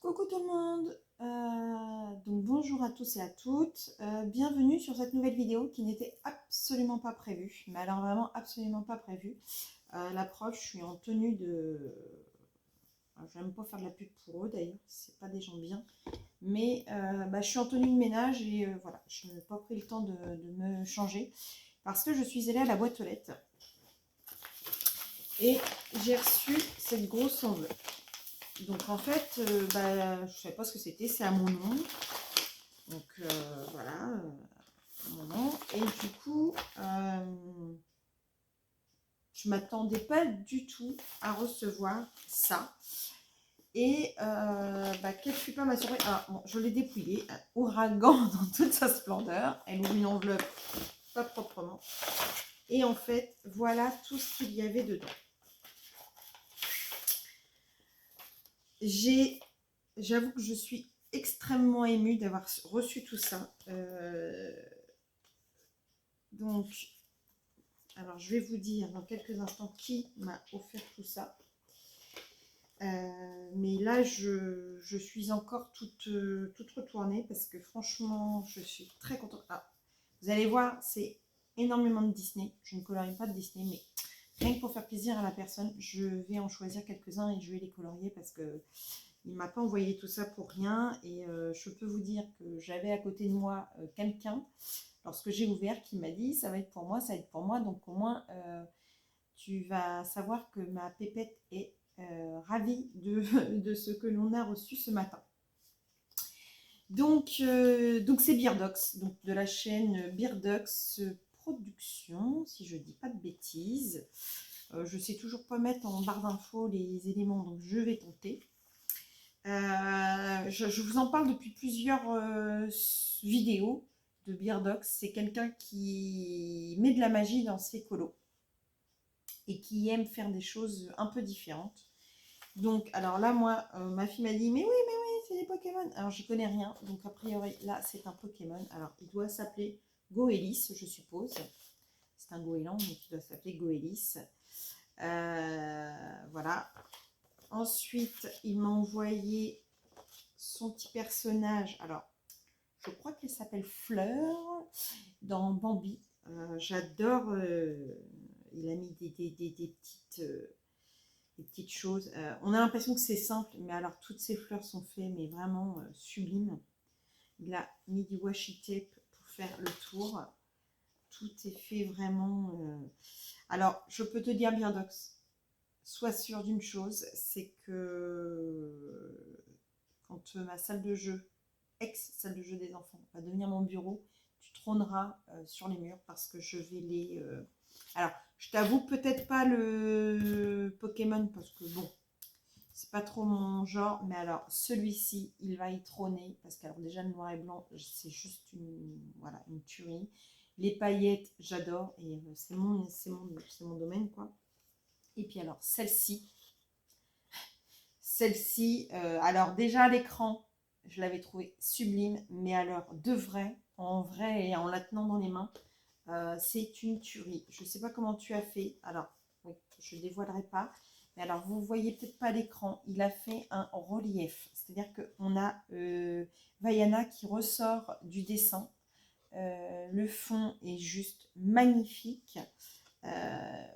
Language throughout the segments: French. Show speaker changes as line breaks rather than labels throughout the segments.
Coucou tout le monde, donc bonjour à tous et à toutes, bienvenue sur cette nouvelle vidéo qui n'était absolument pas prévue, mais alors vraiment absolument pas prévue. La preuve, je suis en tenue de... Alors, je n'aime pas faire de la pub pour eux d'ailleurs, c'est pas des gens bien, mais je suis en tenue de ménage et voilà, je n'ai pas pris le temps de me changer parce que je suis allée à la boîte aux lettres et j'ai reçu cette grosse enveloppe. Donc en fait, je ne savais pas ce que c'était, c'est à mon nom. Donc voilà, mon nom. Et du coup, je ne m'attendais pas du tout à recevoir ça. Et quelle fut pas ma surprise. Alors bon, je l'ai dépouillée, un ouragan dans toute sa splendeur. Elle ouvre une enveloppe pas proprement. Et en fait, voilà tout ce qu'il y avait dedans. J'avoue que je suis extrêmement émue d'avoir reçu tout ça. Donc, alors je vais vous dire dans quelques instants qui m'a offert tout ça. Mais là, je suis encore toute retournée parce que franchement, je suis très contente. Ah, vous allez voir, c'est énormément de Disney. Je ne colorie pas de Disney, mais rien que pour faire plaisir à la personne, je vais en choisir quelques-uns et je vais les colorier parce que il ne m'a pas envoyé tout ça pour rien. Et je peux vous dire que j'avais à côté de moi quelqu'un, lorsque j'ai ouvert, qui m'a dit ça va être pour moi, ça va être pour moi. Donc au moins, tu vas savoir que ma pépette est ravie de ce que l'on a reçu ce matin. Donc c'est Beardox, donc de la chaîne Beardox Production, si je ne dis pas de bêtises. Je ne sais toujours pas mettre en barre d'infos les éléments, donc je vais tenter. Je vous en parle depuis plusieurs vidéos de Beardox. C'est quelqu'un qui met de la magie dans ses colos et qui aime faire des choses un peu différentes. Donc, alors là, moi, ma fille m'a dit, mais oui, c'est des Pokémon. Alors, j'y connais rien. Donc, a priori, là, c'est un Pokémon. Alors, il doit s'appeler Goélis, je suppose. C'est un goéland, donc il doit s'appeler Goélis. Voilà. Ensuite, il m'a envoyé son petit personnage. Alors, je crois qu'elle s'appelle Fleur dans Bambi. J'adore. Il a mis des petites choses. On a l'impression que c'est simple, mais alors toutes ces fleurs sont faites, mais vraiment sublimes. Il a mis du washi tape pour faire le tour. Tout est fait vraiment. Alors, je peux te dire, Beardox, sois sûr d'une chose, c'est que quand ma salle de jeu, ex-salle de jeu des enfants, va devenir mon bureau, tu trôneras sur les murs parce que je vais les... Alors, je t'avoue peut-être pas le Pokémon parce que bon, c'est pas trop mon genre, mais alors celui-ci, il va y trôner parce qu'alors déjà le noir et blanc, c'est juste voilà, une tuerie. Les paillettes, j'adore et c'est mon domaine quoi. Et puis alors celle-ci, alors déjà à l'écran, je l'avais trouvée sublime, mais alors de vrai, en vrai et en la tenant dans les mains, c'est une tuerie. Je ne sais pas comment tu as fait. Alors, oui, je ne dévoilerai pas. Mais alors, vous ne voyez peut-être pas l'écran. Il a fait un relief. C'est-à-dire qu'on a Vaiana qui ressort du dessin. Le fond est juste magnifique.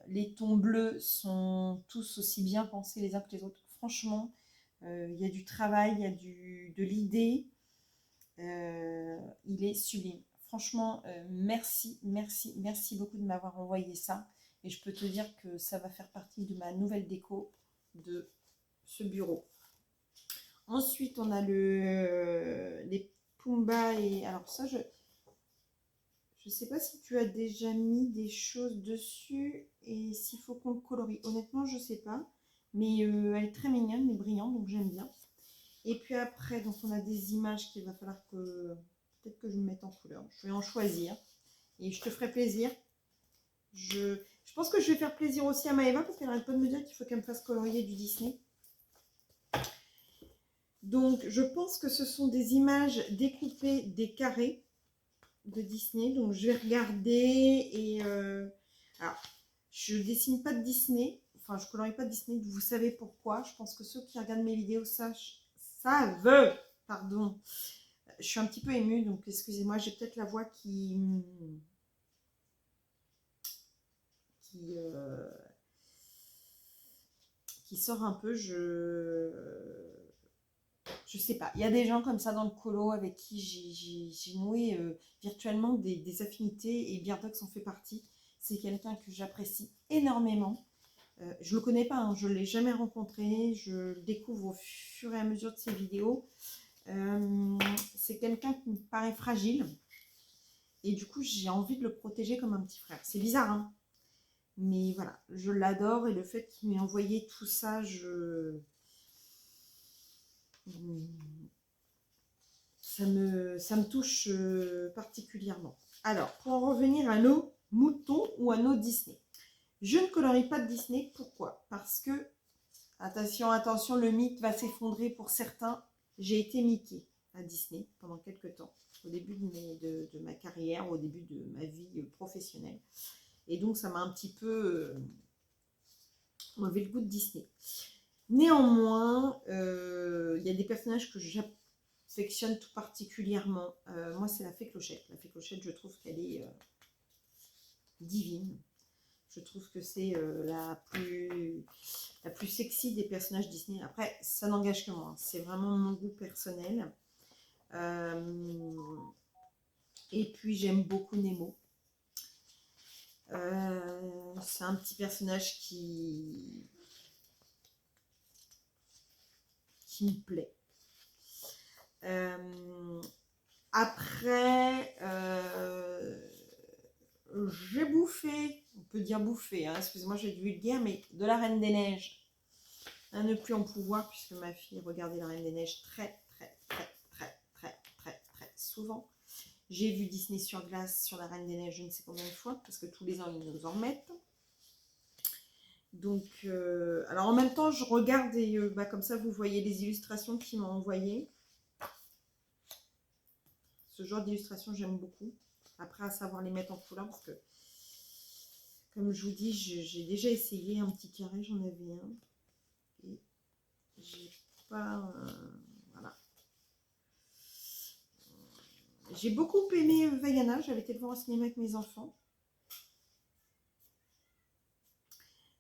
Les tons bleus sont tous aussi bien pensés les uns que les autres. Franchement, il y a du travail, il y a de l'idée. Il est sublime. Franchement, merci beaucoup de m'avoir envoyé ça. Et je peux te dire que ça va faire partie de ma nouvelle déco de ce bureau. Ensuite, on a les Pumba et... Alors ça, je ne sais pas si tu as déjà mis des choses dessus et s'il faut qu'on le colorie. Honnêtement, je ne sais pas. Mais elle est très mignonne, mais brillante, donc j'aime bien. Et puis après, donc on a des images qu'il va falloir que... Peut-être que je me mette en couleur. Je vais en choisir. Et je te ferai plaisir. Je pense que je vais faire plaisir aussi à Maëva parce qu'elle arrête pas de me dire qu'il faut qu'elle me fasse colorier du Disney. Donc, je pense que ce sont des images découpées des carrés de Disney. Donc, je vais regarder et... alors, je dessine pas de Disney. enfin, je colorie pas Disney, vous savez pourquoi. Je pense que ceux qui regardent mes vidéos savent, pardon. Je suis un petit peu émue, donc excusez-moi, j'ai peut-être la voix qui, qui sort un peu, je sais pas. Il y a des gens comme ça dans le colo avec qui j'ai noué virtuellement des affinités, et Birdox en fait partie. C'est quelqu'un que j'apprécie énormément. Je le connais pas, hein, je l'ai jamais rencontré, je le découvre au fur et à mesure de ses vidéos. C'est quelqu'un qui me paraît fragile, et du coup j'ai envie de le protéger comme un petit frère. C'est bizarre, hein, mais voilà, je l'adore, et le fait qu'il m'ait envoyé tout ça, ça me touche particulièrement. Alors, pour en revenir à nos moutons ou à nos Disney. Je ne colorie pas de Disney, pourquoi? Parce que, attention, attention, le mythe va s'effondrer pour certains. J'ai été Mickey à Disney pendant quelques temps, au début de ma carrière, au début de ma vie professionnelle. Et donc, ça m'a un petit peu enlevé le goût de Disney. Néanmoins, il y a des personnages que j'affectionne tout particulièrement. Moi, c'est la Fée Clochette. La Fée Clochette, je trouve qu'elle est divine. Je trouve que c'est la plus sexy des personnages Disney. Après, ça n'engage que moi. C'est vraiment mon goût personnel. Et puis, j'aime beaucoup Nemo. C'est un petit personnage qui me plaît. Après, j'ai bouffé, on peut dire bouffé, hein, excusez-moi, j'ai du vulgaire, mais de la Reine des Neiges, à ne plus en pouvoir, puisque ma fille regardait la Reine des Neiges très souvent. J'ai vu Disney sur glace sur la Reine des Neiges je ne sais combien de fois, parce que tous les ans ils nous en remettent. Donc, alors en même temps, je regarde et comme ça, vous voyez les illustrations qu'ils m'ont envoyées. Ce genre d'illustration, j'aime beaucoup. Après, à savoir les mettre en couleur, parce que, comme je vous dis, j'ai déjà essayé un petit carré, j'en avais un. Et j'ai pas... voilà. J'ai beaucoup aimé Vaiana, j'avais été le voir au cinéma avec mes enfants.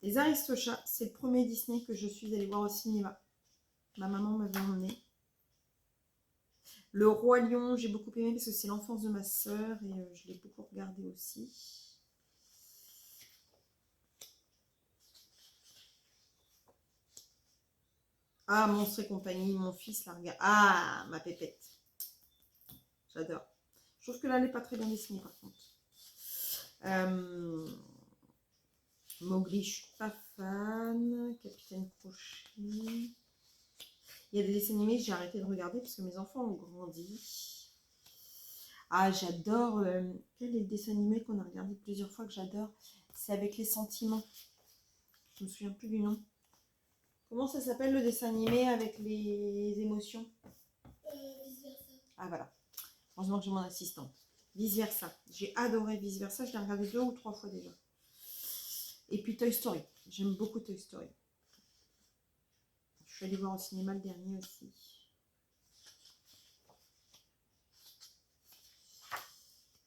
Les Aristochats, c'est le premier Disney que je suis allée voir au cinéma. Ma maman m'avait emmenée. Le Roi Lion, j'ai beaucoup aimé parce que c'est l'enfance de ma sœur et je l'ai beaucoup regardé aussi. Ah, Monstres et compagnie, mon fils la regarde. Ah, ma pépette. J'adore. Je trouve que là, elle n'est pas très bien dessinée par contre. Mowgli, je suis pas fan. Capitaine Crochet. Il y a des dessins animés que j'ai arrêté de regarder parce que mes enfants ont grandi. Ah, j'adore. Quel est le dessin animé qu'on a regardé plusieurs fois que j'adore? C'est avec les sentiments. Je me souviens plus du nom. Comment ça s'appelle le dessin animé avec les émotions?
Vice versa.
Ah voilà. Heureusement que j'ai mon assistante. Vice versa. J'ai adoré Vice versa. Je l'ai regardé 2 ou 3 fois déjà. Et puis Toy Story. J'aime beaucoup Toy Story. Je suis allée voir au cinéma le dernier aussi.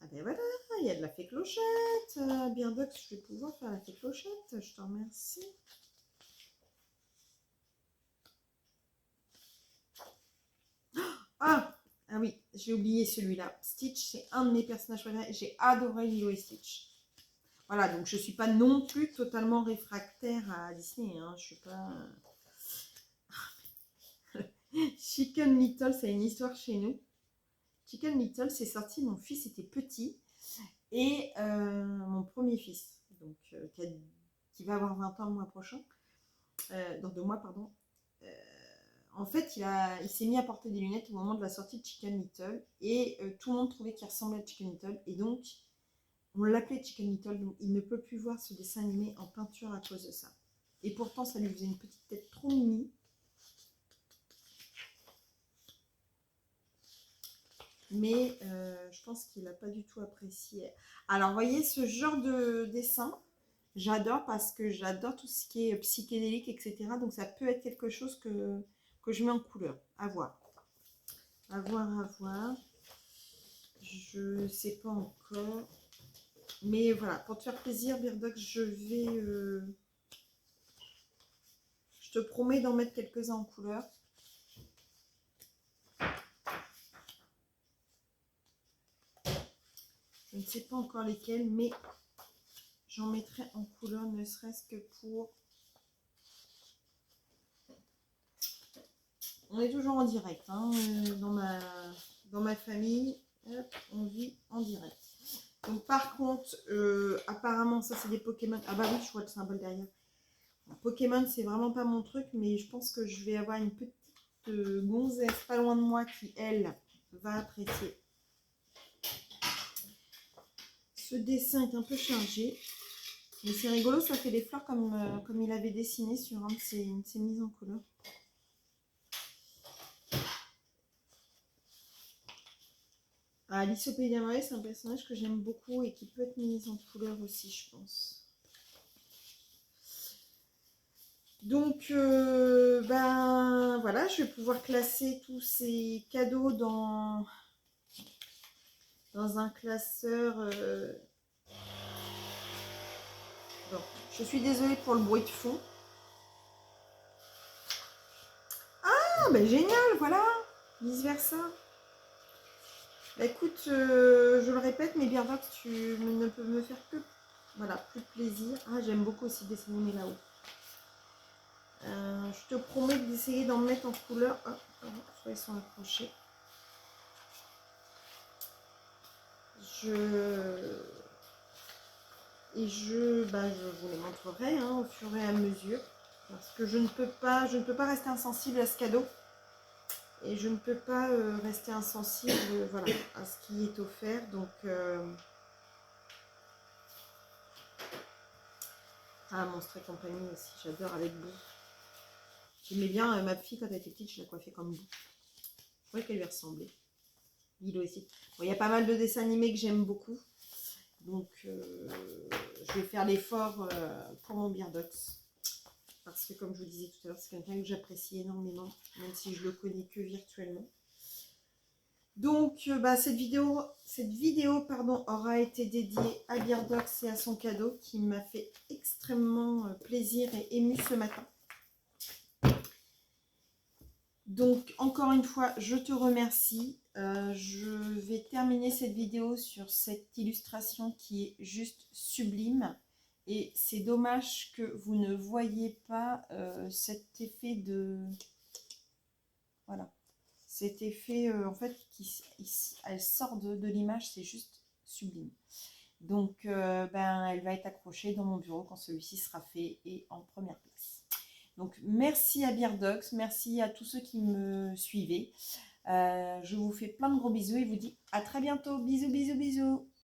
Ah ben voilà, il y a de la Fée Clochette. Birdox, je vais pouvoir faire la Fée Clochette. Je te remercie. Ah oui, j'ai oublié celui-là. Stitch, c'est un de mes personnages préférés. J'ai adoré Lilo et Stitch. Voilà, donc je ne suis pas non plus totalement réfractaire à Disney. Hein. Je suis pas... Chicken Little, c'est une histoire chez nous. Chicken Little, c'est sorti, mon fils était petit. Et mon premier fils, donc, qui va avoir 20 ans le mois prochain. Dans 2 mois, pardon. En fait, il s'est mis à porter des lunettes au moment de la sortie de Chicken Little. Et tout le monde trouvait qu'il ressemblait à Chicken Little. Et donc, on l'appelait Chicken Little. Donc, il ne peut plus voir ce dessin animé en peinture à cause de ça. Et pourtant, ça lui faisait une petite tête trop mini. Mais je pense qu'il n'a pas du tout apprécié. Alors, vous voyez, ce genre de dessin, J'adore parce que j'adore tout ce qui est psychédélique, etc. Donc ça peut être quelque chose que je mets en couleur. À voir. À voir, à voir. Je ne sais pas encore. Mais voilà, pour te faire plaisir, Birdox, je te promets d'en mettre quelques-uns en couleur. Je ne sais pas encore lesquels, mais j'en mettrai en couleur, ne serait-ce que pour... On est toujours en direct, hein, dans ma famille. Hop, on vit en direct. Donc par contre, apparemment, ça c'est des Pokémon. Ah bah oui, je vois le symbole derrière. Alors, Pokémon, c'est vraiment pas mon truc, mais je pense que je vais avoir une petite gonzesse pas loin de moi qui, elle, va apprécier. Ce dessin est un peu chargé, mais c'est rigolo, ça fait des fleurs comme il avait dessiné sur une de ses mises en couleur. Alice au Pays des Merveilles, c'est un personnage que j'aime beaucoup et qui peut être mis en couleur aussi, je pense. Donc, ben voilà, je vais pouvoir classer tous ces cadeaux dans un classeur. Bon, je suis désolée pour le bruit de fond. Ah, ben génial, voilà, vice versa. Bah, écoute, je le répète, mais Birdox, tu ne peux me faire que voilà, plus plaisir. Ah, j'aime beaucoup aussi dessiner là-haut. Je te promets d'essayer d'en mettre en couleur. Hop, soit ils sont accrochés. Je vous les montrerai hein, au fur et à mesure. Parce que je ne peux pas rester insensible à ce cadeau. Et je ne peux pas rester insensible voilà, à ce qui est offert. Donc, Monstre et compagnie aussi, j'adore avec Boo. J'aimais bien ma fille quand elle était petite, je la coiffais comme Boo. Je trouvais qu'elle lui ressemblait. Lilo aussi. Bon, il y a pas mal de dessins animés que j'aime beaucoup. Donc, je vais faire l'effort pour mon Birdox. Parce que, comme je vous disais tout à l'heure, c'est quelqu'un que j'apprécie énormément, même si je le connais que virtuellement. Donc, cette vidéo aura été dédiée à Birdox et à son cadeau qui m'a fait extrêmement plaisir et ému ce matin. Donc, encore une fois, je te remercie. Je vais terminer cette vidéo sur cette illustration qui est juste sublime. Et c'est dommage que vous ne voyez pas cet effet de... Voilà. Cet effet, en fait, elle sort de l'image, c'est juste sublime. Donc, elle va être accrochée dans mon bureau quand celui-ci sera fait et en première place. Donc, merci à Birdox, merci à tous ceux qui me suivaient. Je vous fais plein de gros bisous et vous dis à très bientôt. Bisous, bisous, bisous.